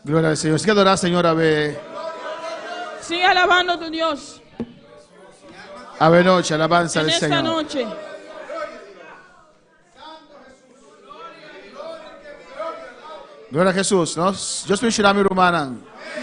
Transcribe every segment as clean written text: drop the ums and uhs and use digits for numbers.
Gloria al Señor. Sigue adorar, Señor, a ver. Sigue alabando a tu Dios Ave noche, alabanza en del esta Señor. noche. Gloria a Jesús. Dios bendiga mi hermana.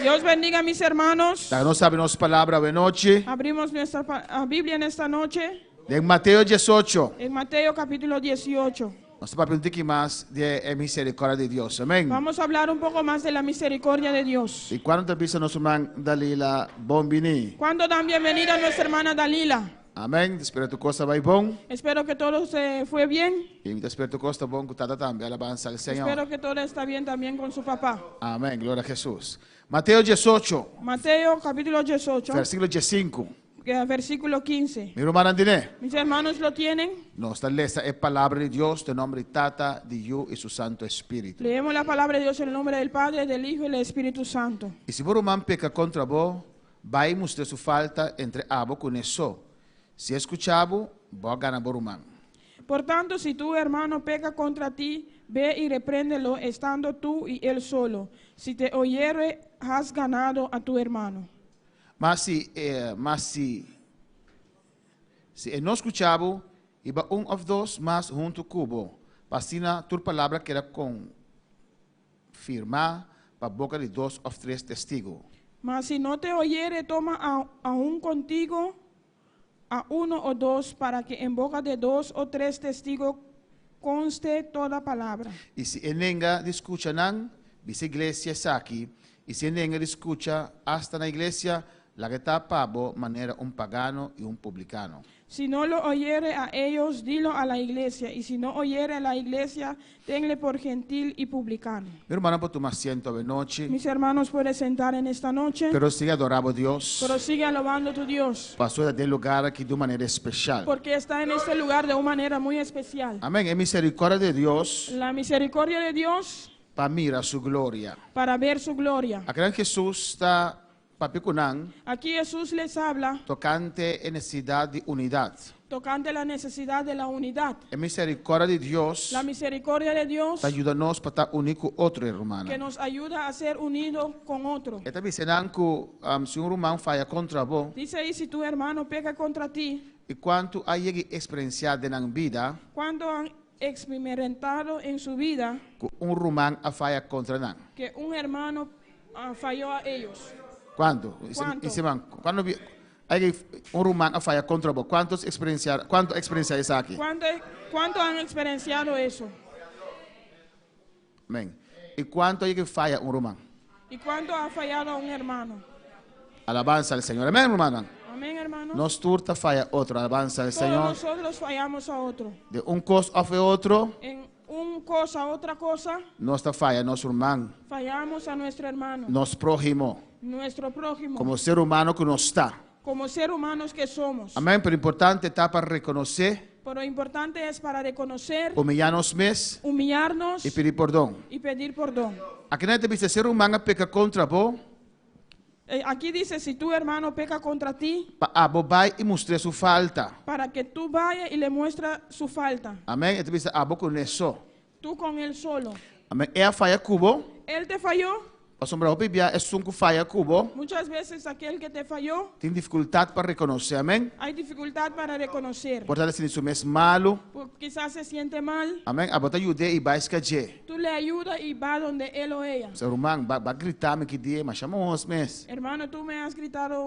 Dios bendiga a mis hermanos. La que no sabe nos palabra, ave noche. Abrimos nuestra Biblia en esta noche. En Mateo 18. En Mateo capítulo 18. Nos va a preguntar que más de misericordia de Dios. Amén. Vamos a hablar un poco más de la misericordia de Dios. Y cuando te pisa nuestro hermano Dalila, bombini. ¿Cuándo dan bienvenida a nuestra hermana Dalila? Amén. Espero tu cosa va bon. Espero que todo se fue bien. Y espero tu cosa bon, que también alabanza al Señor. Espero que todo está bien también con su papá. Amén. Gloria a Jesús. Mateo 18. Mateo capítulo 18, Versículo 5. versículo 15. Mi hermano Andine. Mis hermanos lo tienen. No, esta lista es palabra de Dios, de nombre Tata, de Yu y su Santo Espíritu. Leemos la palabra de Dios en el nombre del Padre, del Hijo y del Espíritu Santo. Y si por man peca contra vos, vai mostrar su falta entre abo con eso. Si escuchabo, vos gana por man. Por tanto, si tu hermano peca contra ti, ve y repréndelo estando tú y él solo. Si te oyere, has ganado a tu hermano. Mas si no escuchabo, iba un of dos más junto cubo. Pasina tu palabra que era confirmar para boca de dos o tres testigos. Mas si no te oyere, toma aún contigo a uno o dos, para que en boca de dos o tres testigos conste toda palabra. Y si enenga escucha nan, dice iglesia es aquí, y si enenga escucha hasta la iglesia, la que está pavo manera un pagano y un publicano. Si no lo oyere a ellos, dilo a la iglesia, y si no oyere a la iglesia, tenle por gentil y publicano. Mi hermano, por tomar asiento de noche, Mis hermanos, pueden sentar en esta noche, pero sigue adorando a Dios. pero sigue alabando a tu Dios, Pasó del lugar aquí de manera especial. porque está en este lugar de una manera muy especial. Amén. Es misericordia de Dios La misericordia de Dios para mirar su gloria. para ver su gloria. Acá en Jesús está papicunan, Aquí Jesús les habla tocante en necesidad de unidad. tocante la necesidad de la unidad. Es misericordia de Dios La misericordia de Dios ayúdanos para estar único otro hermano. que nos ayuda a ser unidos con otro. Esta vez que si un hermano falla contra vos, Dice ahí, si tu hermano peca contra ti, y cuánto hay experiencia de la vida, cuando han experimentado en su vida que un hermano falla contra nan. que un hermano falló a ellos. ¿Cuándo? Cuando hay un hermano falla contra vos, ¿cuánto experiencia es aquí? ¿Cuánto han experienciado eso? Amén. ¿Y cuánto hay que falla un hermano? ¿Y cuánto ha fallado a un hermano? Alabanza al Señor. Amén, hermano. Amén, hermano. Nos turta falla otro. Alabanza al Todos Señor. nosotros fallamos a otro. De un cos a otro, En una cosa, otra cosa, nuestra falla, nuestro hermano, fallamos a nuestro hermano, nos prójimo, nuestro prójimo, como ser humano que nos está. como seres humanos que somos. Amén. Pero importante está para reconocer, Pero importante es para reconocer, humillarnos más humillarnos y pedir perdón. y pedir perdón. Aquí nadie dice ser humano peca contra vos, Aquí dice, si tu hermano peca contra ti, para vai y mostrar su falta. para que tú vayas y le muestres su falta. Amén. Este dice abo con eso. Tú con él solo. Amén. É a falha cubo. Él te falló. A sombra Bíblia é um falha cubo. Muchas veces aquel que te falló, Tem dificuldade para reconhecer. Amém. hay dificultad para reconocer. Portanto, se isso mesmo malo. Quizás se siente mal. Amém. A bota ajuda e vai escadir. Tú le ayudas y va donde él o ella. Seu irmão vai gritar me que dia, mas chamamos mesmo. Hermano, tú me has gritado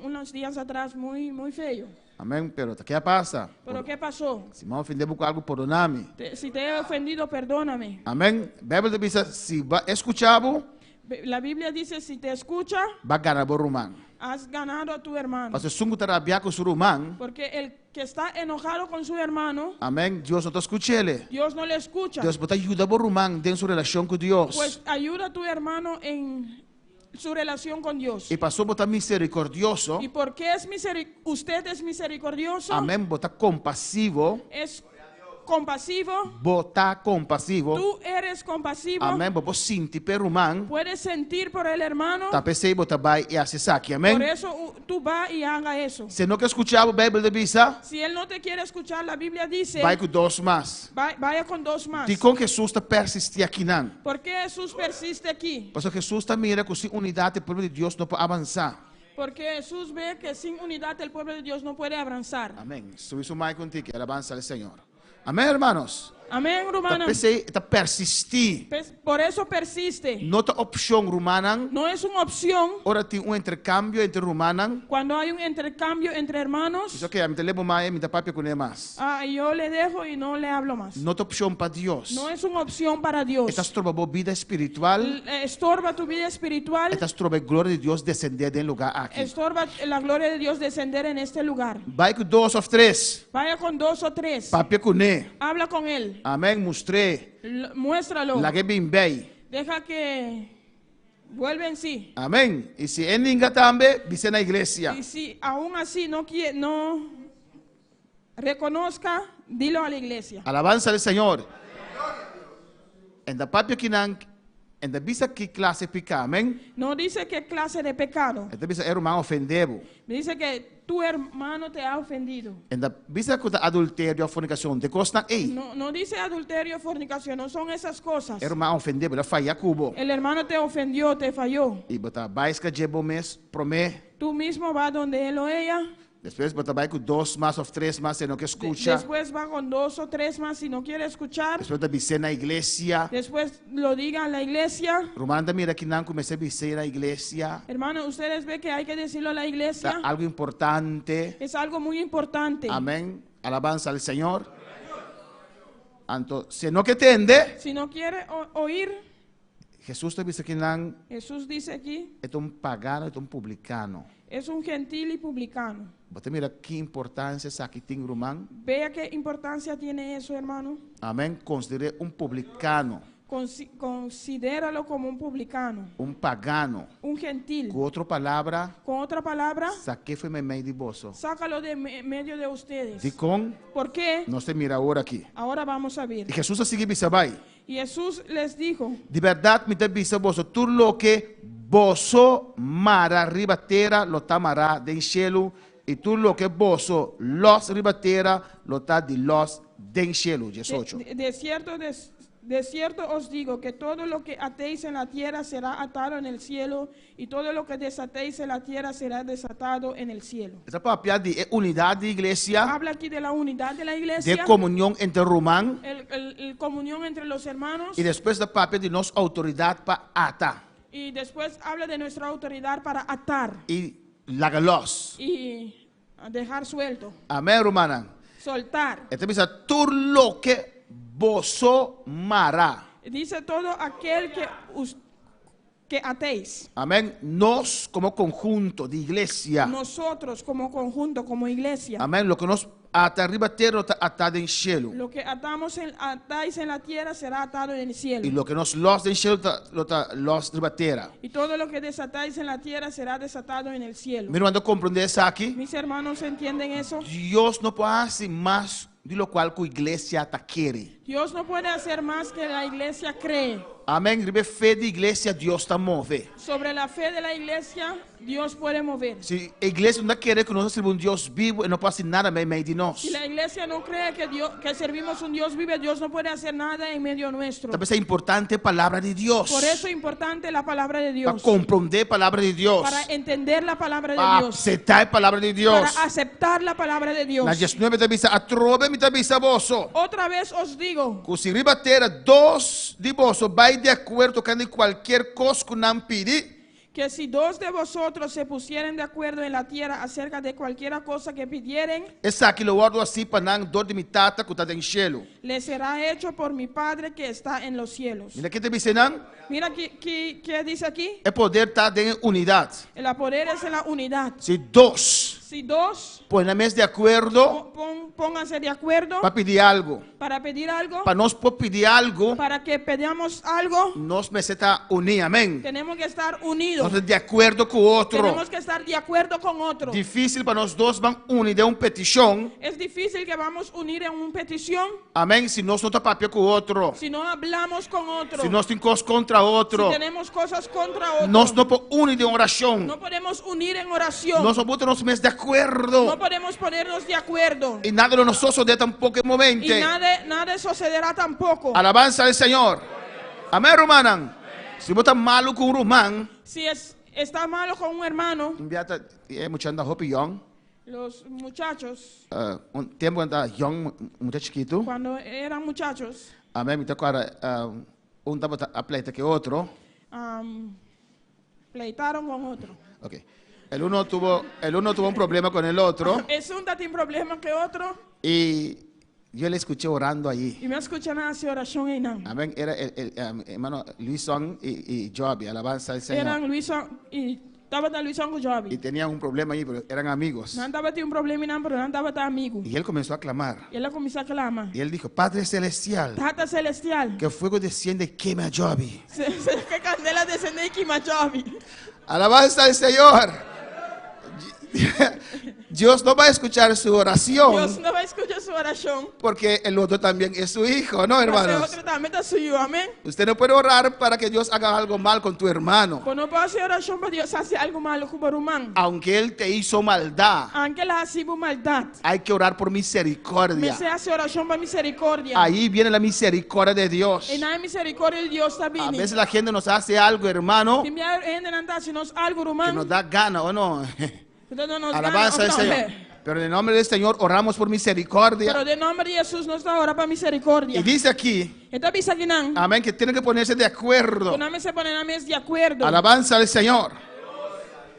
unos días atrás muy feo. Amém. Pero que passa? ¿Pero qué pasó? Se me ofendemos com algo, perdoname. Si te he ofendido, perdóname. Amém. A Bíblia diz se escuchavo, La Biblia dice, si te escucha, vai ganhar o irmão. has ganado a tu hermano. Mas se sungo terapia com o seu irmão, Porque el que está enojado con su hermano, amém. Deus não te escuta ele. Dios no le escucha. Deus pode ajudar o irmão dentro sua relação com Deus. Pues ayuda a tu hermano en su relación con Dios. E passou a botar misericordioso. ¿Y por qué usted es misericordioso? Amém. Botar compassivo. Es compasivo, bota compasivo. tú eres compasivo, Amém. Bobo sinti per rumang. puedes sentir por el hermano, Tapesei bota bai e asisaki. por Amém. eso tú vas y haga eso. Se não que escuchava a Bíblia de Bisa, Si él no te quiere escuchar, la Biblia dice, vai com dois mais. vaya con dos más. De com Jesus está persistir aqui não. ¿Por qué Jesús persiste aquí? Pastor Jesus está mira que sem unidade o povo de Deus não pode avançar. Porque Jesús ve que sin unidad el pueblo de Dios no puede avanzar. Amém. Sou isso mais contigo, que alabança ao Senhor. Amém, hermanos. Amén, hermana. Tapesei está persistir. Por eso persiste. Não tem opção rumanan. No es una opción Ora tem intercâmbio entre rumanan. cuando hay un intercambio entre hermanos. Isso que a mim te lebo mais, me papi com mais. Yo le dejo y no le hablo más. Não tem opção para Deus. No es una opción para Dios. Estás trobando vida espiritual. Estorba tu vida espiritual. Estás trobando glória de Deus descender em lugar aqui. Estorba la gloria de Dios descender en este lugar. Vai com dois ou três. Vaya con dos o tres. Papi com ne. Habla con él. Amém. Mostrei. Muéstralo. La que bem bem. Deja que vuelva en sí. Amém. E se em ninguém também, vice na igreja. Y si aún así no reconozca, dilo a la iglesia. Alabança ao Senhor. Ainda papi que não, ainda bisa que classifica, amém. No dice qué clase de pecado. Ainda bisa irmão ofendeu. Dice que tu hermano te ha ofendido. Ainda bisa que adultério ou fornicação de costa ei. No dice adulterio, fornicación, no son esas cosas. Irmão ofendeu, ela falha cubo. El hermano te ofendió, te falló. E botar baisca de mes, promete. Tú mismo vas donde él o ella. Depois botar vai com dois mais ou três mais, se não que escuta. Después va con dos o tres más si no quiere escuchar. Depois botar vice na igreja. Después lo diga en la iglesia. Romana mira que não comecei a vice na igreja. Hermano, ustedes ven que hay que decirlo a la iglesia. Algo importante. Es algo muy importante. Amém. Alabança ao Senhor. Então, se não que entende, Si no quiere oír, Jesus te dice que não Jesús dice aquí, é pagano, é publicano. es un gentil y publicano. Você mira que importância essa aqui tem romano. Vea qué importancia tiene eso, hermano. Amém. Considere publicano, Considéralo como un publicano, pagano. un gentil. Com outra palavra, Con otra palabra, saquei foi meio de bolso. sácalo de medio de ustedes. De com, ¿Por qué? nós te mira agora aqui. Ahora vamos a ver. E Jesus a seguir vai. Y Jesús les dijo, De verdade, me te bisa bolso. Tudo lo que bolso mara ribatera lo tamará de cielo. E tudo lo que bolso los ribatera lo ta de los de cielo. 18. de cierto os digo que todo lo que atéis en la tierra será atado en el cielo, y todo lo que desatéis en la tierra será desatado en el cielo. Essa papel de unidade de igreja, Habla aquí de la unidad de la de iglesia, comunhão entre romano. el comunión entre los hermanos, E depois da papel de nossa autoridade para atar. y después habla de nuestra autoridad para atar E lagalos. y dejar suelto, Amém, romana? soltar. Então, bisa, tudo lo que bolso mara. Dice todo aquel que atéis. Amém? Nós, como conjunto de igreja. Nosotros como conjunto, como iglesia, Amém? Lo que nós ata arriba terra está atado em cielo. lo que atáis en la tierra será atado en el cielo. E lo que nós los em cielo está los arriba terra. Y todo lo que desatáis en la tierra será desatado en el cielo. Meu irmão, compreender isso aqui? Mis hermanos, ¿entienden eso? Deus não pode fazer mais de lo qual que a igreja está querendo. Dios no puede hacer más que la iglesia cree. Amém? Ribe fé de igreja, Deus está move. Sobre la fe de la iglesia, Dios puede mover. Se a igreja não quer que nós sirvamos um Deus vivo, e não pode fazer nada meio de nós. Si la iglesia no cree que servimos un Dios vivo, Dios no puede hacer nada en medio nuestro. Talvez é importante a palavra de Deus. Por eso es importante la palabra de Para Dios. compreender a palavra de Deus. Para entender la palabra de Para Dios. aceitar a palavra de Deus. Para aceptar la palabra de Dios. Na 19 te avisa, atrove me te avisa vosso. Otra vez os digo, Que se ribatera dos de vosso vai de acordo com qualquer coisa que não pedir. que si dos de vosotros se pusieren de acuerdo en la tierra acerca de cualquiera cosa que pidieren, Essa aqui lo guardo assim para não dor de mitata que está em cielo. le será hecho por mi Padre que está en los cielos. E aqui te avisa não? Mira qué dice aquí. É poder estar em unidade. El poder es en la unidad. Se dois Si dos, ponemos de acuerdo pónganse de acuerdo para pedir algo. para pedir algo, Para nós pedir algo, para que pedamos algo, nós precisamos unir, amém? tenemos que estar unidos. Nós de acordo com o outro. Tenemos que estar de acuerdo con otro. Difícil para nós dois vamos unir de petição, Es difícil que vamos a unir en una petición amém? Se nós não tá papel com o outro, si no hablamos con otro. se nós temos coisas contra outro, Si tenemos cosas contra otro. nós não podemos unir de oração. No podemos unir en oración. Nós vamos nos mesmos de No acordo. podemos ponernos de acuerdo. E nada de nós de tampoco momento. Y nada sucederá tampoco. Alabanza al Señor. Amén, Romanan. Si vos estás malo con un román, Si está malo con un hermano, enviata mucho anda hopi young. los muchachos, Un tiempo anda young, mucho chiquito. cuando eran muchachos, Amén. Me tocó un tapa a pleita que otro. pleitaron con otro. Okay. El uno tuvo un problema con el otro Es un tiene problema que otro. y yo le escuché orando allí. Y me escuchan hacer oración en Nan. Amén. Era el hermano Luisón y Joby. Alabanza al Señor. Eran Luis y estaba de Luis con Y Joby. tenían un problema allí, pero eran amigos. No estaba un problema en Nan, pero no estaba amigo. Y él comenzó a clamar. Y él comenzó a clamar. Y él dijo, Padre Celestial, Tata celestial. que fuego desciende y queme a Joby. Que candela descende y quema Joby. Alabanza al Señor. Dios no va a escuchar su Dios oración no va a escuchar su oración. porque el otro también es su hijo, ¿no, Pero hermanos? otro también está suyo, amén. Usted no puede orar para que Dios haga algo mal con tu hermano, Pues no puedo hacer oración para Dios hace algo malo con humano. aunque él te hizo maldad. Aunque la hace maldad. Hay que orar por Me misericordia. se hace oración para misericordia. Ahí viene la misericordia de Dios. En la misericordia de Dios está A bien. veces la gente nos hace algo, hermano, Si me anda si nos algo que humano. nos da gana o no. No nos Alabanza al gana, Señor. Pero en el nombre del Señor oramos por misericordia. Pero de nombre de Jesús nos da hora para misericordia. Y dice aquí, Esta visa que nan. amén, que tienen que ponerse de acuerdo. Con name se ponen a mes de acuerdo. Alabanza al Señor.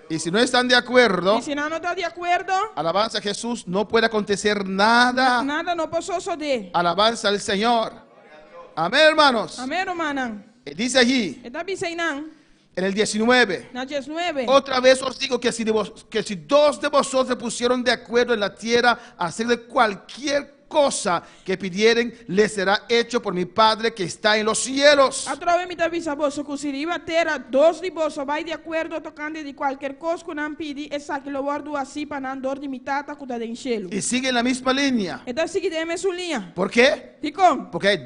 Y si no están de acuerdo, Y si no está de acuerdo, alabanza a Jesús, no puede acontecer nada. nada no pasó de. Alabanza al Señor. Amén, hermanos. Amén, hermana. Y dice allí, Esta visa nan. en el 19. Na 19. Otra vez os digo que si dos de vosotros se pusieron de acuerdo en la tierra a hacer de cualquier cosa que pidieren, les será hecho por mi Padre que está en los cielos. Outra vez me avisa vosso que se riba terra dos de vosso vai de acordo tocando de qualquer coisa que não pedi, essa que lo guardo assim para não dor de mitata que está de cielo. Y sigue en la misma línea. Então seguidemos su linha. ¿Por qué? Ficou? Porque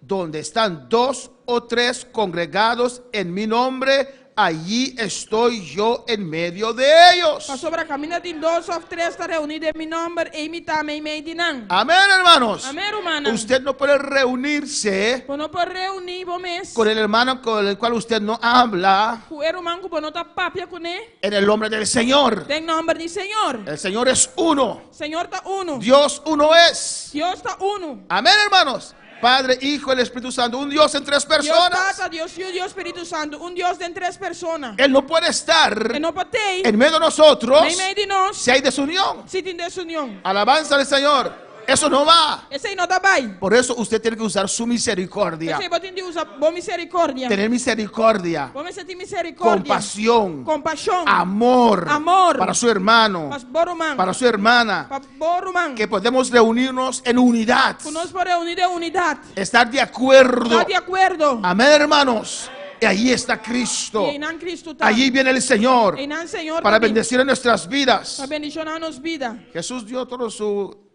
donde están dos o tres congregados en mi nombre, allí estoy yo en medio de ellos. Para sobre a caminha de dois ou três está reunido em meu nome e me também meio de não. Amén, hermanos. Amém, hermana. Usted no puede reunirse Por não por reunir vos mês. con el hermano con el cual usted no habla O irmão que não está papia com ele. en el nombre del Señor. Tem nome de Senhor. El Señor es uno. Senhor está uno. Dios uno es. Deus está uno. Amén, hermanos. Padre, Hijo y el Espíritu Santo, un Dios en tres Deus personas. Tata, Deus Filho, Deus Espírito Santo, Deus de três pessoas. Él no puede estar E não pode en medio de nosotros nem meio de nós. si hay desunión. Se tem desunião. Alabanza al Señor. Eso no va. Esse aí não está bem. Por eso usted tiene que usar su misericordia. Esse aí você tem que usar boa misericórdia. Tener misericordia, Vamos sentir misericórdia. compasión, Compaixão. amor, Amor. para su hermano, Para bom irmão. para su hermana. Para bom irmão. Que podemos reunirnos en unidad, Que nós podemos reunir de unidade. estar de acuerdo. Está de acordo. Amén, hermanos. Y allí está Cristo. E em Cristo está. Allí viene el Señor Em Senhor para também. bendecir en nuestras vidas. Para bendicionar nos vida. Jesús dio toda su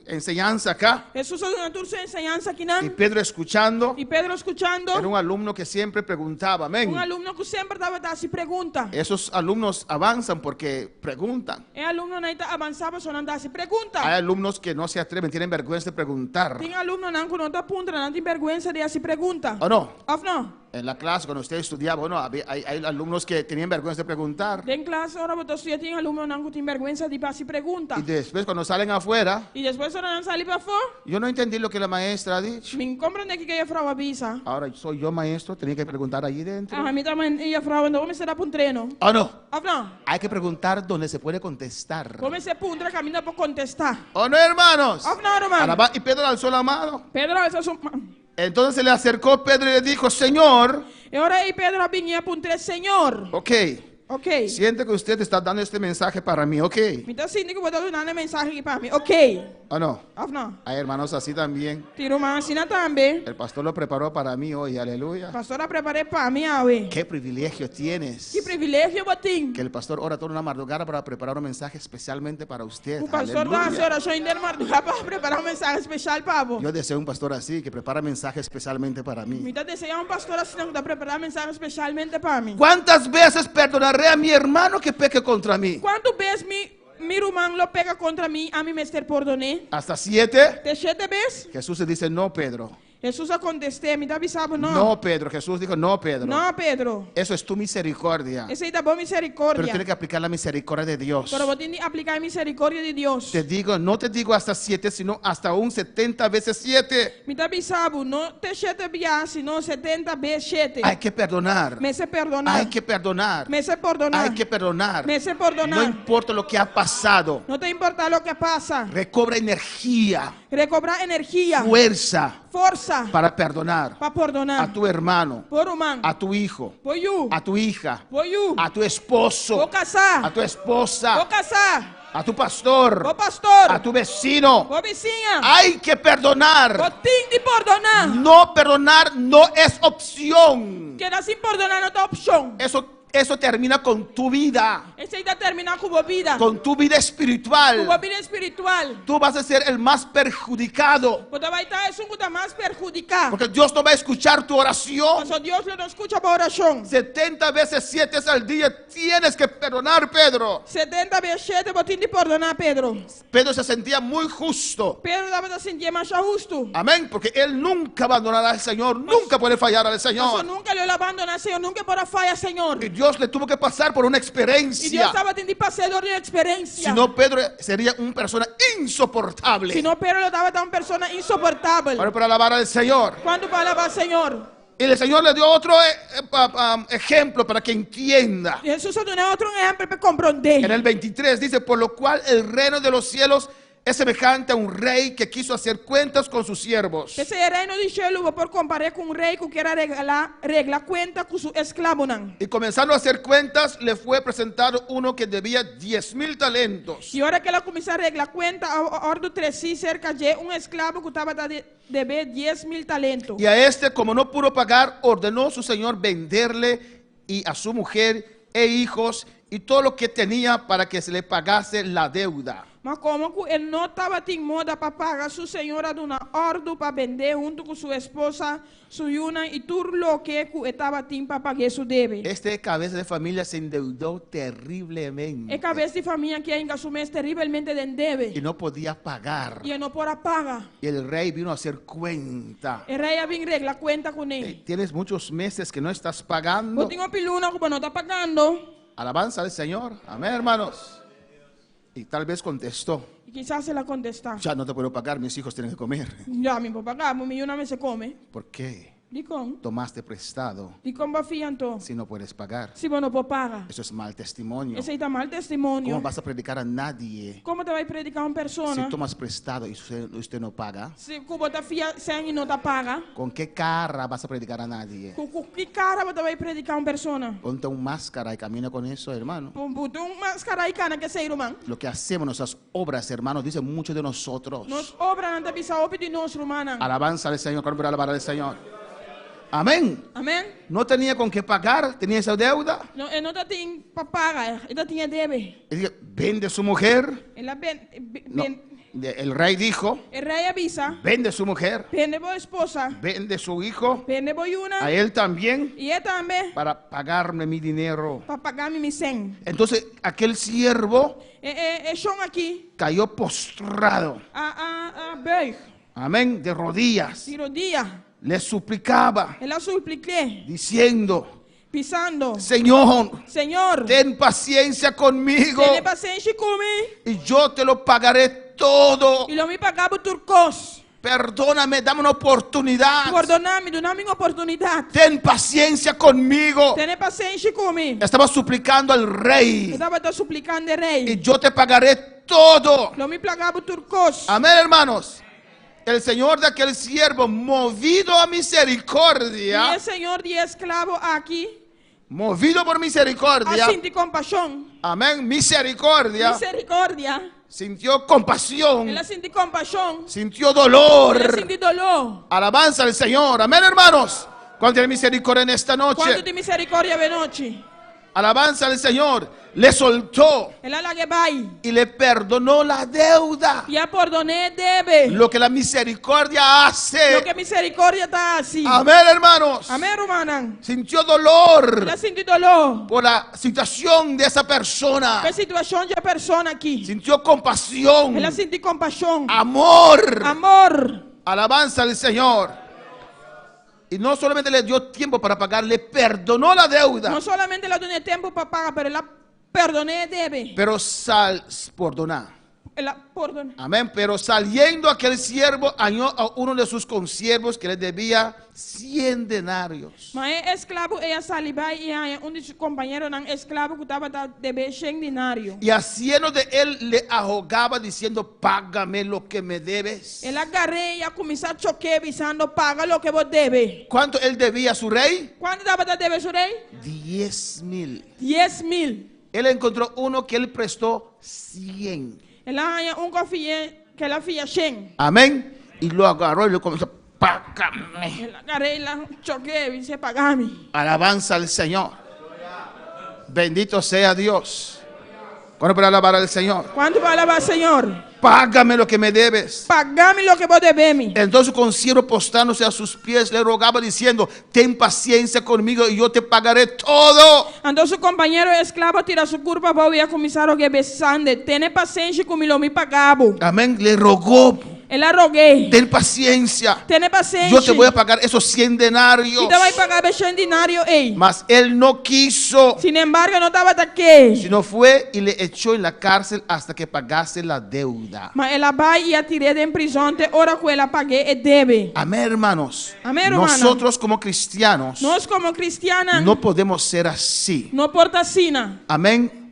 enseñanza acá. Jesus é uma sua enseñança aqui Y não. Pedro escuchando, E Pedro escuchando. era un alumno que siempre preguntaba. Amén. Aluno que sempre estava se pergunta. Esos alumnos avanzan porque preguntan. Aluno não avançava só não dá se pergunta. Hay alumnos que no se atreven, tienen vergüenza de preguntar. Tem aluno não que não está punta, não tem vergonha de se pergunta. ¿O no? Of não? En la clase, cuando usted estudiaba, bueno, hay alumnos que tenían vergüenza de preguntar. Tem classe, ora você estuda, tem aluno não que tem vergonha de se pergunta. Y después, cuando salen afuera, E depois ora não sai para fora. yo no entendí lo que la maestra ha dicho. Me compreende que a frau avisa. Ahora soy yo maestro, tenía que preguntar allí dentro. A mim também a frau não vamos ser para um treino. ¿O no? Of não? Hay que preguntar donde se puede contestar. Vamos ser para um treino caminho para contestar. ¿O no, hermanos? Of não, irmão? Y Pedro alzó la mano. Pedro, essa são. Entonces se le acercó Pedro y le dijo, Señor, E ora aí Pedro vinha para um treino, Senhor. ok, Ok. Siente que usted está dando este mensaje para mí, ¿ok? Mita sindi ko botar una mensagem aqui para mim. Ok. ¿O no? Of não. Hay hermanos así también. Tiro uma assina também. El pastor lo preparó para mí hoy, aleluya. Pastora preparei para mim, awe. Qué privilegio tienes. Que privilégio eu tenho. Que el pastor ora toda una madrugada para preparar un mensaje especialmente para usted. O pastor da Aleluya. oração ainda madrugada para preparar mensagem especial para você. Yo deseo un pastor así, que prepara mensaje especialmente para mí. Mita deseja pastor assim que preparar mensagem especialmente para mim. ¿Cuántas veces perdonaré a mi hermano que peque contra mí? Quanto vezes mi irmão lo pega contra mim, a mim mestre perdoné? ¿Hasta 7? Te 7 vezes? Jesús le dice, no, Pedro. Jesus a contesté, me dá avisado não. No, Pedro. Jesús dijo, no, Pedro. Não, Pedro. Eso es tu misericordia. Esse aí tá bom Pero misericórdia. tiene que aplicar la misericordia de Dios. Pero vou ter que aplicar a misericórdia de Deus. Te digo, no te digo hasta 7, sino hasta un 70 veces 7. Me dá avisado, não te 7 vezes, senão 70 vezes 7. Hay que perdonar. Me se perdonar. Hay que perdonar. Me se perdonar. Hay que perdonar. Me se No perdonar. importa lo que ha pasado. Não te importa o que passa. Recobra energía, Recobrar energia, fuerza força para perdonar para perdonar. a tu hermano, Por humano. a tu hijo, Por you. a tu hija, Por you. a tu esposo, Vou casar. a tu Vou esposa, casar. a tu pastor, Vou pastor. a tu vecino. Vou vizinha. Hay que Vou perdonar. ter de perdonar. No perdonar no es opción. Que assim perdonar não tem opção. Eso termina con tu vida, Esse aí tá terminar com a vida. con tu vida Com a espiritual. vida espiritual. Tú vas a ser el más perjudicado, Você vai estar isso que mais perjudicar. porque Dios no va a escuchar tu oración. Mas Deus não escuta a oração. 70 veces 7 al día tienes que perdonar, Pedro. 70 vezes 7 vou ter de perdonar, Pedro. Pedro se sentía muy justo. Pedro dava de sentir mais justo. Amén, porque él nunca abandonará al Señor, nunca puede fallar al Mas Señor. nunca le abandonar, Senhor. Nunca para falhar, Senhor. Y Dios le tuvo que pasar por una E Deus experiencia. estava tendo passador de experiência. Si no, Pedro sería una persona insoportable. Senão Pedro estava uma pessoa insuportável. Para alabar al Señor. Quando falava, Senhor. Y el Señor le dio otro ejemplo para que entienda. Jesus deu outro exemplo para compreender. En el 23 dice, por lo cual el reino de los cielos es semejante a un rey que quiso hacer cuentas con sus siervos. Esse reino de cielo vou por comparar com um rei que quer regla conta com seu escravo. Y comenzando a hacer cuentas, le fue presentado uno que debía 10,000 talentos. E a hora que ela começou a reglar conta, a hora do 3 cerca de escravo que estava a dever 10,000 talentos. Y a este, como no pudo pagar, ordenó su señor venderle y a su mujer e hijos y todo lo que tenía para que se le pagase la deuda. Mas como que ele não estava em moda para pagar, sua senhora deu uma ordem para vender junto com sua esposa, sua yuna e tudo o que estava para pagar sua deve. Este cabeza de familia se endeudó terriblemente É cabeça de família que ainda assume terrivelmente de deve. y no podía pagar. E ele não pode pagar. Y el rey vino a hacer cuenta. O rei vem reglar conta com ele. Tienes muchos meses que no estás Eu pagando. tenho uma piluna que não está pagando. Alabanza al Señor. Amén, hermanos. Y tal vez contestó, E quizás ela contestar. ya no te puedo pagar, mis hijos tienen que comer. Já me vou pagar, mas minha yuna me se come. ¿Por qué? De como? Tomaste prestado De como vai fianto? si no puedes pagar. Se você não pode pagar. Eso es mal testimonio. Esse aí está mal ¿Cómo testemunho. vas a predicar a nadie Como você vai predicar uma si pessoa? tomas prestado y usted no paga? Se você fia sem e não está paga. ¿Con qué cara vas a predicar a nadie? Com que cara você vai predicar uma pessoa? Ponte un máscara y camina con eso, hermano. Botou uma máscara e cana que ser humano. Lo que hacemos, nuestras obras, hermanos, dice mucho de nosotros. Nós obra não bisa opi de nós, humana. Alabanza al Señor, para alabar al Señor. Amén. Amém? No tenía con qué pagar, tenía esa deuda. Não, ele não tem para pagar, ele tinha deve. Y dice, vende su mujer. Ela No, el rey dijo, o rei avisa, vende su mujer, vende boa esposa, vende su hijo, vende boa yuna, a él también, e ele também para pagarme mi dinero. para pagar-me mi 100. Entonces aquel siervo Chão aqui, cayó postrado, a bug, amén, de rodillas. tiro dia, Le suplicaba, ela supliquei, diciendo, pisando, Señor, Senhor, ten paciencia conmigo tenha paciência comigo, y yo te lo pagaré todo. e não me pagava turcos. Perdóname, dame una oportunidad. Perdona-me, dá-me uma oportunidade. Ten paciencia conmigo. Tenha paciência comigo. Estaba suplicando al Eu rey estava te suplicando, rei. y yo te pagaré todo. Não me pagava turcos. Amén, hermanos. El Señor de aquel siervo, movido a E misericordia, o senhor de escravo aqui, movido por misericordia, assim de compaixão, amén, misericordia, misericórdia, sintió compasión, ela assim de compaixão, sintió dolor. ela assim de dolor. Alabanza al Señor, amén, hermanos. ¿Cuánto tiene misericordia en esta Quanto noche? de misericórdia de noite, Alabanza al Señor. Le soltó ela lá que vai, y le perdonó la deuda. e a perdonei deve, Lo que la misericordia lo hace. que misericórdia tá assim. Amén, hermanos. Amém, Romanan? Sintió dolor Ela assim de dolor, por la situación de esa persona. que situação de a pessoa aqui, Sintió compasión, ela assim de compaixão, amor. amor. Alabanza al Señor. Y no solamente le dio tiempo para pagar, le perdonó la deuda. Não solamente ela deu tempo para pagar, mas ela perdonei deve, Pero perdonar. ela perdonei. Amén. Pero saliendo aquel siervo, halló a uno de sus consiervos que le debía 100 denarios. Mas é escravo ia salivar e de seus companheiros não escravo que estava devendo 100 dinário. Y haciendo de él le ahogaba diciendo, págame lo que me debes. Ela agarrei e ia começar a choquear, avisando, paga o que você deve. ¿Cuánto él debía a su rey? Quanto estava devendo seu rei? 10,000. 10.000. Él encontrou uno que él prestó 100. Ela tinha que ela fia 100. Amén. Y lo agarró y le comenzó, págame. Ela agarrei, ela choquear e disse, pagar-me. Alabanza al Señor. Bendito sea Dios. ¿Cuándo para alabar al Señor? Quanto vai levar, Senhor? Págame lo que me debes. Pagar-me o que você deve. Entonces con consiervo postrándose a sus pies le rogaba diciendo, ten paciencia conmigo y yo te pagaré todo. Então seu companheiro escravo tira sua culpa para ir começar o que besande. Tenha paciência comigo, me pagava. Amén. Le rogó, Ela roguei. ten paciencia. Tenha paciência. Yo te voy a pagar esos 100 denarios. E te vai pagar 100 dinário, ei. Mas él no quiso, Sin embargo, não estava aqui. sino fue y le echó en la cárcel hasta que pagase la deuda. Mas ela vai e a tirei de prisão, te hora que ela paguei e deve. Amén, hermanos. Amén, hermano. Nosotros como cristianos Nós como cristianas, no podemos ser así. não porta sina. Amén.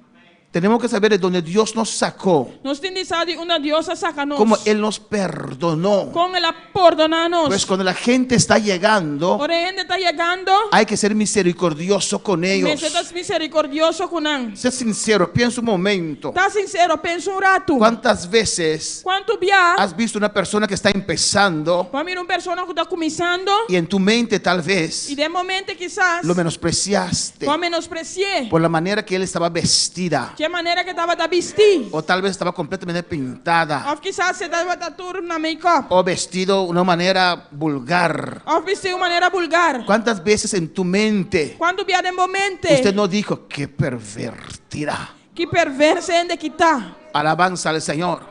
Tenemos que saber de dónde Dios nos sacó, Nós temos de saber uma diosa saca-nos. cómo Él nos perdonó. Com ela perdona-nos. Pues cuando la gente está llegando, Ora, a gente está chegando, hay que ser misericordioso con ellos. mas estás misericordioso com nós. Sé sincero, piensa un momento. Está sincero, pensa rato. ¿Cuántas veces Quanto via, has visto una persona que está empezando para mim, uma pessoa que está começando, y en tu mente tal vez e de momento, quizás, lo menospreciaste eu menospreciei. por la manera que él estaba vestida? De maneira que estava a vestir. O tal vez estaba completamente pintada Ou quizás você estava a turno na make-up. o vestido de una manera vulgar. Ou vestir de maneira vulgar. ¿Cuántas veces en tu mente Quando via de momento, usted no dijo qué pervertida? que perverso ainda que está. Alabanza al Señor.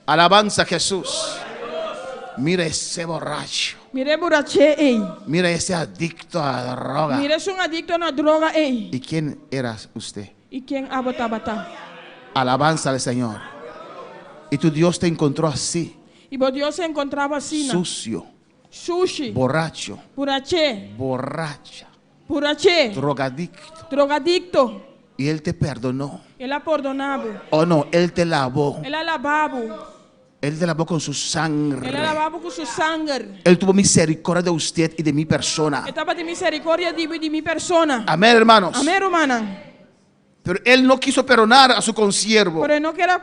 Alabanza a Jesús. Mira ese borracho. Mire burache, ei. Mira ese adicto a droga. Mire es un adicto na droga, ei. ¿Y quién eras usted? E quem abota. Alabanza al Señor. Y tu Dios te encontró así, E o Deus se encontrava assim, sucio, sushi, borracho, burache, borracha, burache, drogadicto. drogadicto. Y Él te perdonó. Ela perdonava. Oh no, Él te lavó. Ela lavava. Él te lavó con su sangre. Ela lavava com seu sangue. Él tuvo misericordia de usted y de mi persona. Estava de misericórdia de minha persona. Amén, hermanos. Amém, hermana? Pero Él no quiso perdonar a su consiervo. Porém, não quero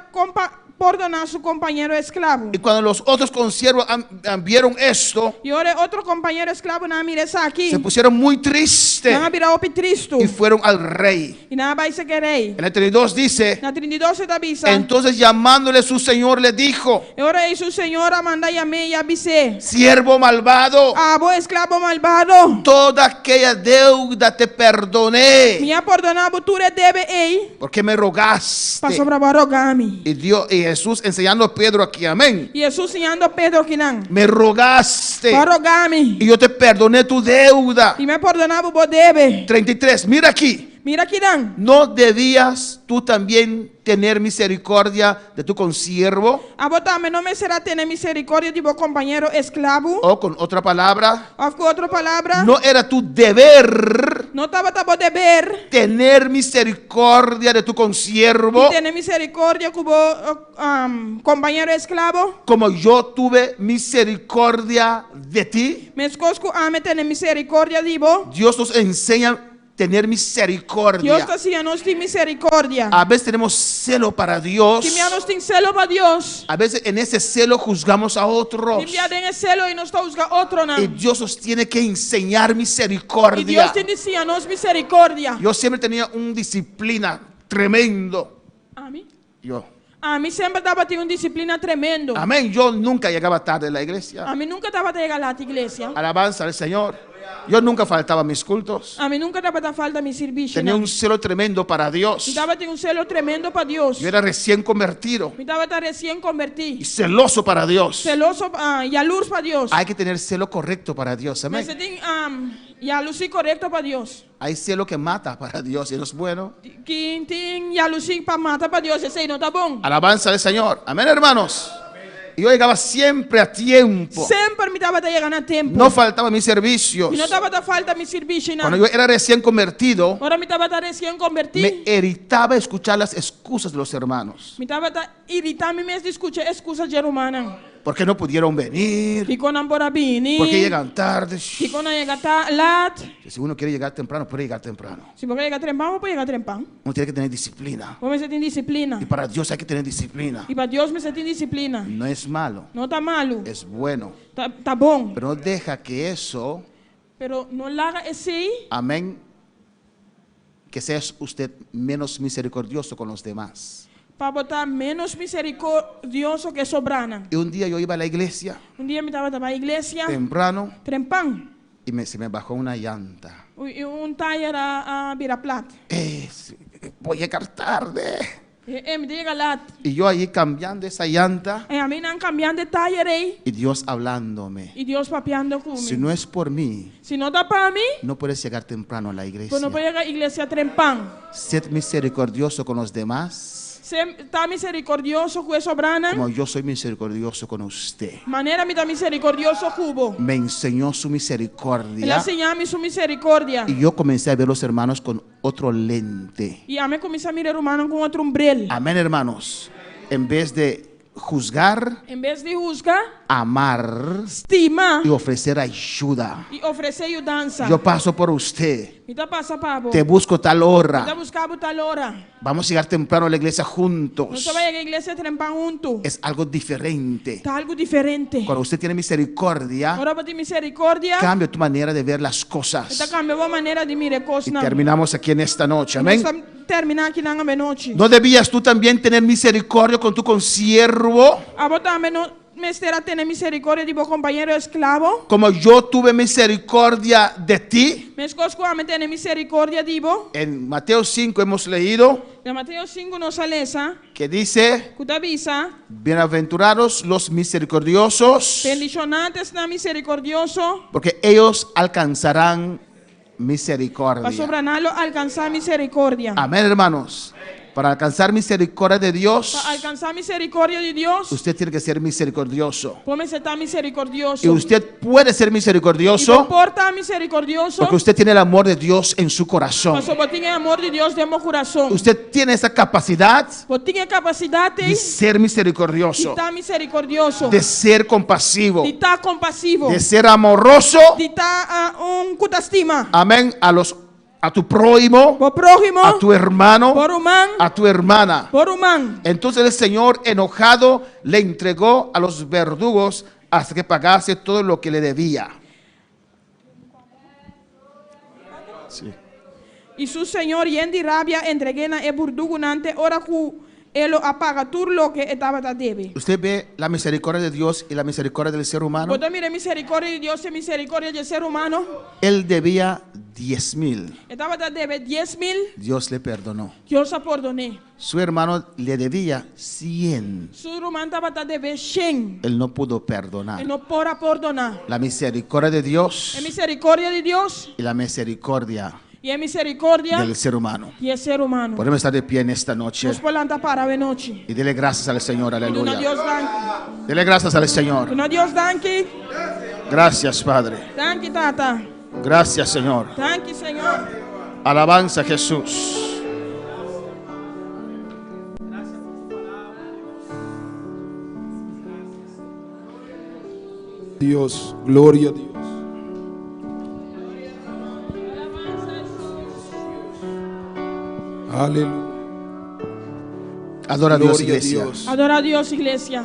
perdonar seu companheiro escravo. Y cuando los otros consiervos vieron esto, E ora, outro companheiro escravo não mira isso aqui. se pusieron muy tristes Não virar o tristo. y fueron al rey. E não vai se querer. En el 32 dice, Na 32 se avisa. entonces llamándole su señor le dijo, E ora, isso o Senhor a mandar e a mim e avisei. siervo malvado, Ah, vos escravo malvado. toda aquella deuda te perdoné Minha perdonava tu deve, ei. porque me rogaste. Para sobrevarrogar-me. Y Jesús enseñando a Pedro aquí, amén. E Jesus ensinando Pedro que não. Me rogaste Para rogar-me. y yo te perdoné tu deuda. E me perdonava o deve. 33, mira aquí. Mira Kirán. ¿No debías tú también tener misericordia de tu consiervo? Abotame no me será tener misericordia de vos compañero esclavo. O con otra palabra, O con otra palabra. ¿no era tu deber No estaba tabo de ver. tener misericordia de tu consiervo Y tener misericordia con vos compañero esclavo. como yo tuve misericordia de ti? Me escosco ame tener misericordia de vos. Dios nos enseña a tener Dios misericordia. te hacía nos tiene misericordia. A veces tenemos celo para Dios. Si me nos tiene celo para Dios. A veces en ese celo juzgamos a otros. Si me den celo y nos juzga otro no. Y Dios nos tiene que enseñar Y misericordia. Dios te decía nos misericordia. Yo siempre tenía una disciplina tremendo. A mí. Yo. A mí siempre estaba teniendo una disciplina tremendo. Amén. Yo nunca llegaba tarde a la iglesia. A mí nunca estaba de llegar a la iglesia. Alabanza al Señor. Yo nunca faltaba a mis cultos. A mí nunca estaba de falta mi servicio. Tenía un celo tremendo para Dios. Estaba teniendo un celo tremendo para Dios. Yo era recién convertido Me estaba recién y convertido. celoso para Dios. Celoso y a luz para Dios. Hay que tener celo correcto para Dios. Me Amén. sentí y a luz correcto para Dios. Hay celo que mata para Dios y no es bueno. Quintín y a luz para matar para Dios. Ese no está bon. Alabanza al Señor. Amén, hermanos. Y yo llegaba siempre a tiempo. Siempre me estaba de llegar a tiempo. No faltaba mis servicios. Y no estaba de falta mi servicio. Cuando yo era recién convertido, Ahora me estaba recién convertido. me irritaba escuchar las excusas de los hermanos. Me estaba irritando me escuché excusas de romana. ¿Por qué no pudieron venir? Y con amborabini. ¿Por qué llegan tarde? Y con llega lat. Si uno quiere llegar temprano, puede llegar temprano. Si porque llega trempán, puede llegar trempán. Uno tiene que tener disciplina. Vos me sentí disciplina. Y para Dios hay que tener disciplina. Y para Dios me sentí disciplina. No es malo, No está malo. es bueno. Está bon. Pero no deja que eso, Pero no la haga ese. amén, que seas usted menos misericordioso con los demás. Para botar menos misericordioso que sobrana. Y un día yo iba a la iglesia Un día me estaba a la iglesia. temprano Trempán. y se me bajó una llanta. Y un taller a Viraplat. Voy a llegar tarde. Me llega lat. Y yo ahí cambiando esa llanta A mí me han cambiado de taller ahí. y Dios hablándome. Y Dios papeando conmigo. Si no es por mí, Si no está para mí, no puedes llegar temprano a la iglesia. pues no puede llegar a la iglesia trempán. Sed misericordioso con los demás, Está misericordioso con sobrana. como yo soy misericordioso con usted. Manera me está misericordioso cubo. Me enseñó su Él misericordia enseñame su misericordia. y yo comencé a ver los hermanos con otro lente. Y a mí comienza a mirar humano con otro umbrel. Amén, hermanos. En vez de juzgar, En vez de juzgar, amar estima y ofrecer ayuda. y ofrecer ayudanza. Yo paso por usted, Me está pasa pavo. te busco tal Me está hora. buscando tal hora. Vamos a llegar temprano a la iglesia No juntos. se vaya a la iglesia trempán junto. Es algo diferente. Está algo diferente. Cuando usted tiene misericordia, Ahora para ti misericordia. cambia tu manera de ver las Esta cosas. cambia la manera de mirar Y cosas. terminamos aquí en esta noche. Amén. Terminar aquí en la noche. ¿No debías tú también tener misericordia con tu consiervo, A vos también no me estará tener misericordia de vos compañero esclavo. como yo tuve misericordia de ti? Me escosco a tener misericordia de vos. En Mateo 5 hemos leído De Mateo 5 nos sale esa. que dice: Kutavisa. bienaventurados los misericordiosos, Bendicionantes na misericordioso. porque ellos alcanzarán Para misericordia. sobranalo alcanzar misericordia. Amén, hermanos. Para alcanzar misericordia de Dios, Para alcanzar misericordia de Dios. usted tiene que ser misericordioso. Póngase estar misericordioso. Y usted puede ser Y misericordioso porta misericordioso. porque usted tiene el amor de Dios en su corazón. Porque vos tiene amor de Dios de mi corazón. Usted tiene esa capacidad Vos tiene capacidad de de ser misericordioso, estar misericordioso. de ser compasivo, De estar compasivo. de ser amoroso. De estar un cutastima. Amén. A tu prójimo, Por prójimo. a tu hermano, Por humano. a tu hermana. Por humano. Entonces el Señor, enojado, le entregó a los verdugos hasta que pagase todo lo que le debía. Sí. Y su señor yendi rabia entregué na e burdugunante ora ku elo apaga tur lo que estaba ta debe. Usted ve la misericordia de Dios y la misericordia del ser humano. Vos mire misericordia de Dios y misericordia del ser humano. Él debía 10,000. Estaba ta debe 10,000. Dios le perdonó. Dios a perdoné. Su hermano le debía 100. Su rumán estaba ta debe 100. Él no pudo Y perdonar. no podrá perdonar. La misericordia de Dios La misericordia de Dios y la misericordia y en misericordia del ser humano. y el ser humano. Podemos estar de pie en esta noche Nos polanta para ver noche. y dele gracias al Señor. Una Aleluya. Dios danki. Dele gracias al Señor. Una Dios danki. Gracias, Padre. Danki tata. Gracias, Señor. Danki Señor. Alabanza a Jesús. Dios, gloria a Dios. Aleluya. Adora a Dios, Gloria a iglesia. Dios. Adora a Dios, iglesia.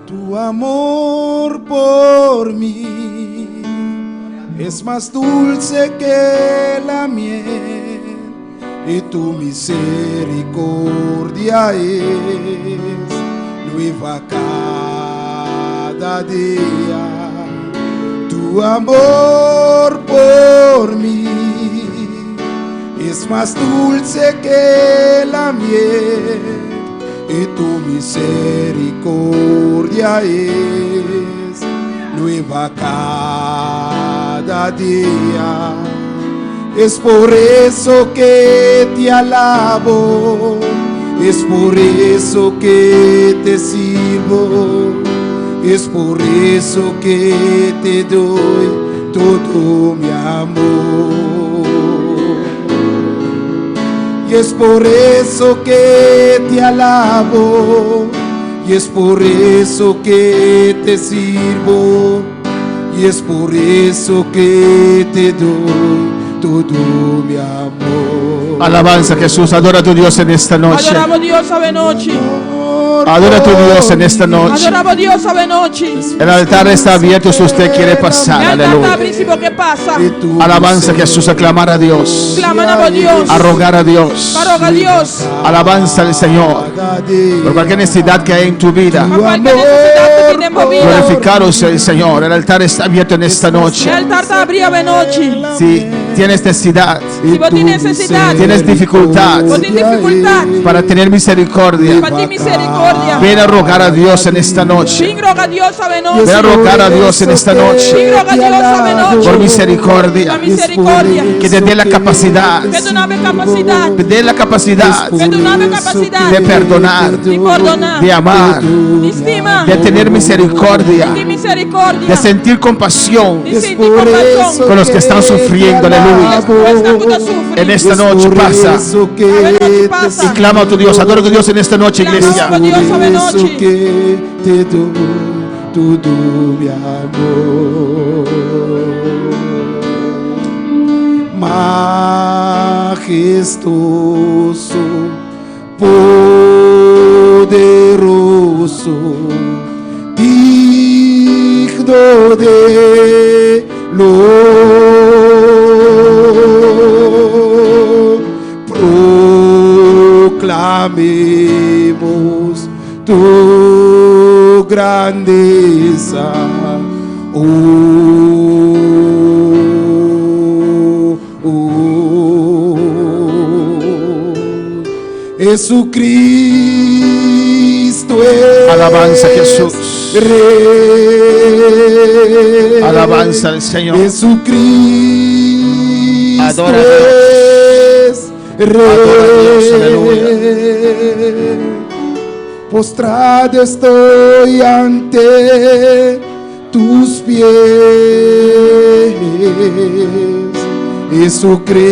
Tu amor por mí es más dulce que la miel y tu misericordia es nueva cada día. Tu amor por mí es más dulce que la miel y tu misericordia es nueva cada día. Es por eso que te alabo, es por eso que te sirvo, es por eso que te doy todo mi amor. Y es por eso que te alabo, y es por eso que te sirvo, y es por eso que te doy todo mi amor. Alabanza a Jesús. Adora a tu Dios en esta noche. Adoramos a Dios a noche. Adora a tu Dios en esta noche. Adoramos a Dios a noche. El altar está abierto si usted quiere pasar. El altar Aleluya. principio que pasa. Alabanza a Jesús. Aclamar a Dios. Claman a Dios. A rogar a Dios. Roga a Dios. Alabanza al Señor. Por cualquier necesidad que hay en tu vida. Por cualquier necesidad que tiene en tu vida. Glorificaros el Señor. El altar está abierto en esta noche. El altar está abierto a noche. Si tienes necesidad, Si vos tienes necesidad, tienes dificultad vos tienes dificultad, para tener misericordia, para ti misericordia. ven a rogar a Dios en esta noche. Ven roga a Dios a Ven noche. a rogar a Dios en esta noche. Ven roga a Dios a noche. Por misericordia. La misericordia. Que te dé la capacidad. Que tú no me capacidad. Te dé la capacidad Que tú no me capacidad. de perdonar, De perdonar. de amar, De estima. de tener misericordia, De misericordia. de sentir compasión De sentir compasión. con los que están sufriendo. Aleluya. En esta noche pasa y clama a tu Dios. Adora a tu Dios en esta noche, iglesia. Clama a Dios a noche. que te doy todo mi amor. Majestuoso, poderoso, digno de proclamemos tu grandeza, Jesucristo es Alabanza a Jesús. Rey. Alabanza al Señor. Jesucristo Adora a Dios. es Rey. Adora a Dios, aleluya. Postrado estoy ante tus pies, Jesucristo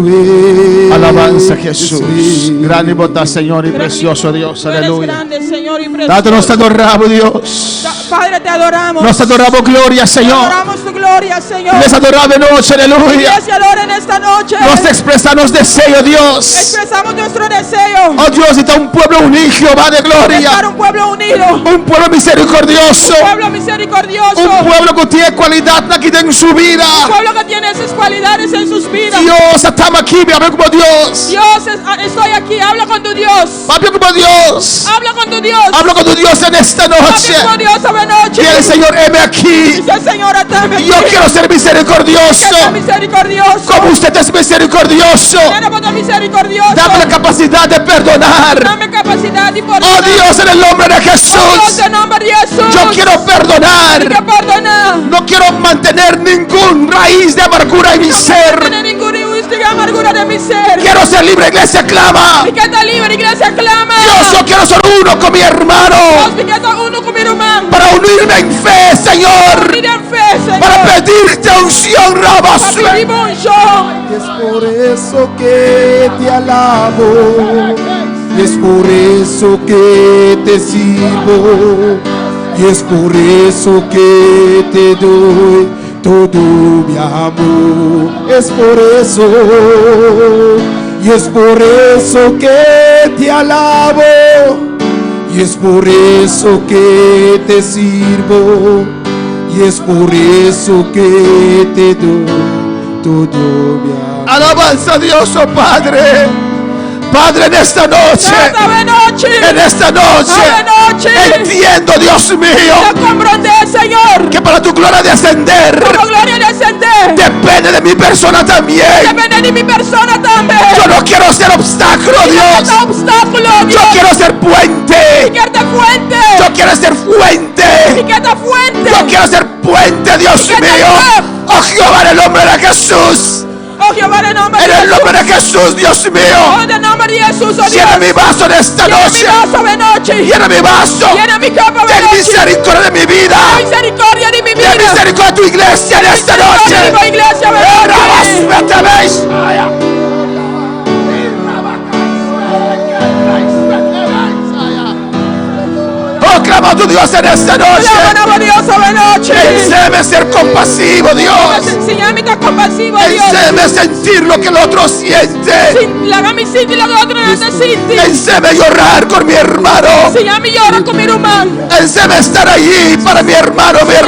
es Alabanza a Jesús. Rey. Grande y bondad, Señor, y precioso Dios. Tú eres Aleluya. grande, Señor, y Tanto nos precioso. adoramos, Dios. Padre, te adoramos. Nos adoramos, gloria, Te Señor. adoramos tu gloria, Señor. Les adoramos noche, aleluya. Iglesia, adora en esta noche. Nos expresamos deseo, Dios. Expresamos nuestro deseo. Oh Dios, está un pueblo unido, Jehová de Estar gloria. un pueblo unido. Un pueblo misericordioso. Pueblo misericordioso. Un pueblo que tiene cualidad aquí en su vida. Pueblo que tiene esas cualidades en sus vidas. Dios, estamos aquí, me habla como Dios. Dios, estoy aquí. Habla con tu Dios. Habla como Dios. Habla con tu Dios. Habla con tu Dios en esta noche. Habla con Dios esta noche. noche. Dile, Señor, heme aquí. Dice, Señor, atame Yo aquí. quiero ser misericordioso. Que sea misericordioso. Como usted es misericordioso. Eres vos misericordioso. Dame la capacidad de perdonar. Dame capacidad y por Oh Dios, en el nombre de Oh Dios, Jesús. en nombre de Jesús. Yo quiero Hay perdonar. que perdonar. No quiero mantener ningún raíz de amargura en mi No ser. tiene ningún egoísta y amargura de mi ser. Quiero ser libre, iglesia, clama. Y que está libre, iglesia, clama. Dios, yo quiero ser uno con mi hermano. Dios, que está uno con mi hermano. Para unirme en fe, Señor. Unir en fe, Señor. Para pedirte unción, Para Rabas. pedir unción. Y es por eso que te alabo, y es por eso que te sirvo, y es por eso que te doy todo mi amor. Es por eso, y es por eso que te alabo, y es por eso que te sirvo, y es por eso que te doy todo mi amor. Alabanza a Dios, oh Padre. Padre, en esta noche. Esta noche. En esta noche. Esta noche. Entiendo, Dios mío, Te comprender, Señor. que para tu gloria descender Como gloria descender. depende de mi persona también. Depende de mi persona también. Yo no quiero ser obstáculo, Dios. No obstáculo, Dios. Yo quiero ser puente. Que te fuente. Yo quiero ser fuente. Que te fuente. Yo quiero ser puente, Dios Que te mío. fue. Oh Jehová, en el nombre de Jesús. Oh Jehová, en el nombre En de el Jesús. nombre de Jesús, Dios Oh, mío. en el nombre de Jesús, oh Llena mi Dios. vaso en esta Llena mi noche. vaso de noche. Llena mi vaso. Llena mi copa de Ten noche. misericordia de mi vida. Ten misericordia de mi vida. Ten misericordia de tu iglesia en esta Misericordia de noche. mi iglesia de noche. Vete, veis. Oh, clama a tu Dios en esta noche. Clama a Dios de noche. Enséñame a ser compasivo, Dios. Enséñame a ser compasivo, Dios. Enséñame a sentir lo que el otro siente. Lágame sentir lo que otro no te siente. Enséñame a llorar con mi hermano. Enséñame a llorar con mi hermano. Enséñame a estar allí para mi hermano, Dios.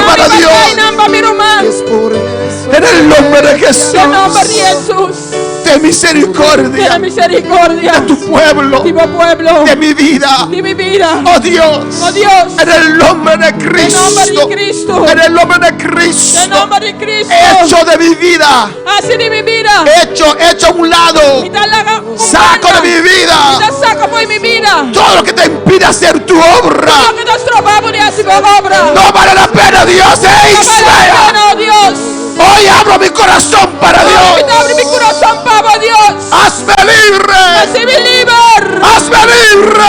Es por eso En el nombre de Jesús. En el nombre de Jesús. De misericordia. Ten misericordia. De tu pueblo. Tipo pueblo. De mi vida. De mi vida. Oh Dios. Oh Dios. En el nombre de En el Cristo. nombre de Cristo. En el nombre de En el Cristo. nombre de Cristo. Hecho de mi vida. Así de mi vida. Hecho a un lado. Y te la Saco de mi Y vida. te saco por mi vida. Todo lo que te impide hacer tu obra. Lo que nos robamos de hacer obra. No vale la pena, Dios. No vale la pena, oh Dios. Hoy abro mi corazón para Ahora que te Dios. abre mi corazón, Papa Dios. Hazme libre. Así me liber. Hazme libre.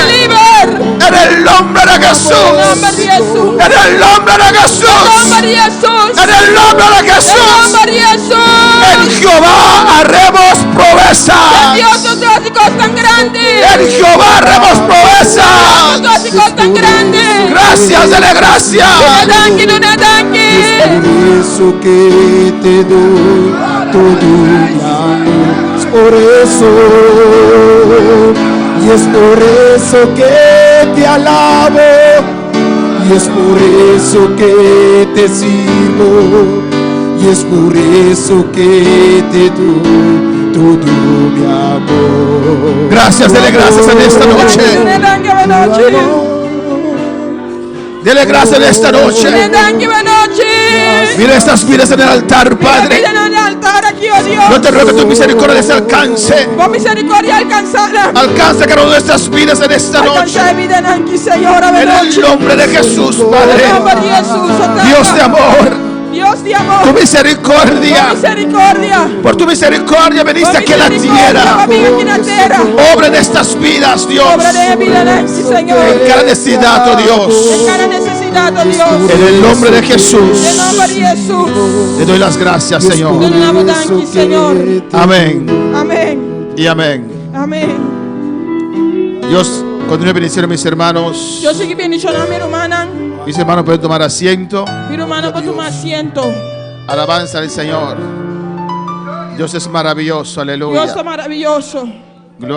Liber. En el nombre de En el Jesús. nombre de Jesús. En el nombre de En el Jesús. nombre de Jesús. En el nombre de En el Jesús. nombre de Jesús. En Jehová haremos proezas. Dios, tus cosas tan grandes. En Jehová haremos Tus proezas. cosas tan grandes. Gracias, dele gracias. Danke, no es danke. por eso que te doy todo mi amor. Es por eso, y es por eso que te alabo, y es por eso que te sirvo, y es por eso que te doy todo mi amor. Gracias, dele gracias en esta noche. No danke, buenas noches. Dele gracias en esta No noche. danke, buenas noches. Mira estas vidas en el altar, Padre. Mira en el altar aquí, oh Dios. Yo te ruego que tu misericordia les alcance. Por misericordia alcanzarla. Alcanza cada una de nuestras vidas en esta noche. Alcanza vida en aquí, Señor, a En el nombre de Jesús, Padre. En el nombre de Jesús, oh Dios de amor, Dios de tu amor. misericordia. Por misericordia. Por tu misericordia veniste aquí a la tierra. Venga aquí en la tierra. Obra en estas vidas, Dios. Obra de vida en aquí, Señor. En cada necesidad, oh Dios. En cada necesidad, oh Dios. En el nombre de En Jesús. el nombre de Jesús. Te doy las gracias, Señor. Te damos danki, Señor. Amén Amén. y amén. Amén. Dios continúe bendiciendo a mis hermanos. Yo sigo bendicionando a mi hermana. Mis hermanos pueden tomar asiento. Mi hermana puede tomar asiento. Alabanza al Señor. Dios es maravilloso, Dios aleluya. es maravilloso.